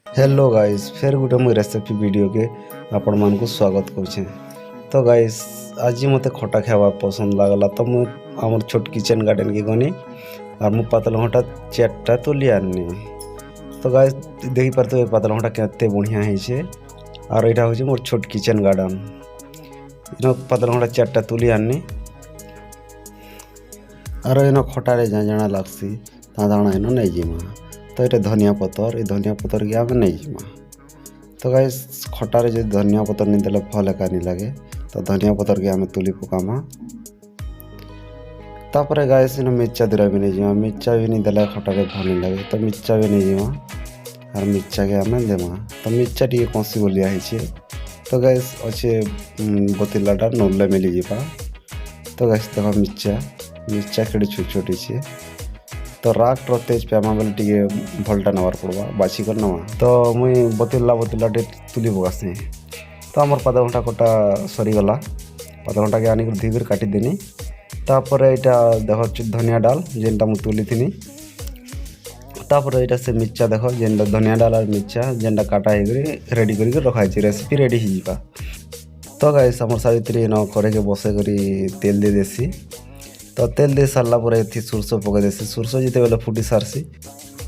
Hello guys फिर गोटे मुझे रेसिपी वीडियो के आपण मान को स्वागत करुचे। तो गाइस आज मते खटा खावा पसंद लागला तो मु हमर छोट किचन गार्डन के गनी और मु पातलघंटा चारटा तुली आनी। तो गाइस देखि परते पातलघंटा केते बढ़िया है छे और एटा होचे मोर छोट किचन गार्डन। इनो पातलघंटा चारटा तुली आनी और इनो खटा रे जाना लागसी ता दाणा इनो नै जिमा। तो ये धनिया पतर ये धनिया पतर के आम नहीं जिमा। तो गाइस खटारे जो धनिया पतर नहीं देले फल एका नहीं लगे तो धनिया पतर के आम तुली पकामा। तापर गाइस इन मिर्चा दूरा भी नहीं जिमा, मिर्चा भी नहीं देले खटारे भल नहीं लगे तो मिर्चा भी नहीं जिमा और मिर्चा के आम देमा। तो मिर्चा टी कसी बोलिया है। तो गाइस अच्छे बतिलाटा नल्ले मिली जीवा। तो गाइस देखो मिर्चा मिर्चा केड़े छोट छोटी छे तो राग तेज पैमा बेले टे भलटा नवार पड़वा बाछी कर नवा। तो मुई बतिला टे तुली पकासी। तो आमर पाद घंटा कटा सरीगला पाद घंटा के आनिक धीकर काटिदेनी। तापर यहाँ देख धनिया डाल जेनटा मुझे तुली थी। तापर यहाँ से मिर्चा देख जेनटा धनिया डाल और मिर्चा जेनटा काटा हो रेडी कर रखाई रेसिपी रेडी हो। तो गाइस आमर सावित्री न करे के बसे करी तेल दे देसी। तो तेल दे सारा पर ये सोरस पकई देसी। सोरस जिते बेले फुटी सारसी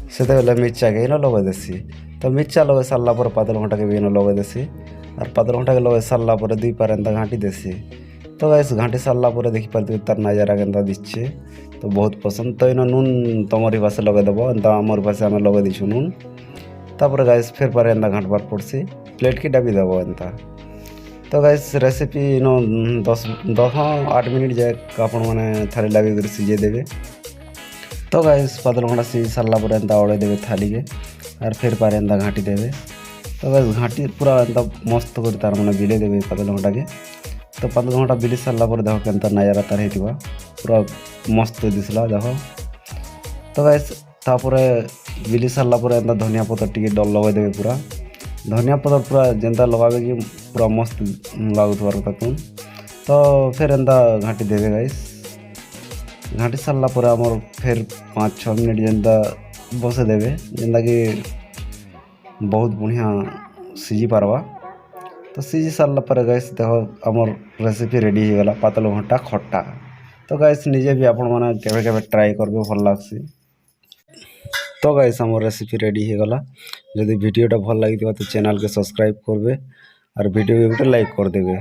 से मिर्चा के इन लगे देसी। तो मिर्चा लगे सारा पर पातलघंटा के भी इन लगे देसी और पातलघंटा के लगे सारा पर दुई पार एंता घाटी देसी। तो गाइस घाटी सारा पर देखी पारे तार नजारा के दिखे तो बहुत पसंद। तो इन नून तुम पास लगेदेव एंता आमर पास आम लगे दीचु नून। तापर गाइस फिर पारे एंता घाटबार पड़सी प्लेट की डाबी देव एंता। तो गाइस रेसिपी नो 10-8 मिनट जाए आपण मैंने थाली लगे कर सीझे देवे। तो गाइस पातलघंटा सीझ सारा पर एंता अड़े देवे थाली के और फिर पारे एंता घाटी देवे। तो गाइस घाटी पूरा एंता मस्त कर तार मैंने बिले देवे पातलघंटा के। तो पातलघंटा बिली सारा पर देख के नजारा तार होगा पूरा मस्त दिसला देख। तो गाइस तापर बिली सारा पर एंता धनिया पतर टी डल लगे देवे पूरा धनिया पतर पूरा जेनता लगावे कि पूरा मस्त लगुथार कथा। तो फिर एंता घाटी देवे गाइस। घाटी सारा पर आमर फिर 5-6 मिनट जेनता बसे देवे जेनता कि बहुत बढ़िया सीझी पारवा। तो सीझी सारा पर गाइस देखो आमर रेसिपी रेडी हो गला पातलघंटा खट्टा। तो गाइस निजे भी आपण माने केबे केबे ट्राई करबे भल लागसी। तो गाइस आमर रेसिपी रेडी हो गला। जदि वीडियोटा भल लगी तो चैनल के सब्सक्राइब करबे और वीडियो को लाइक कर देबे।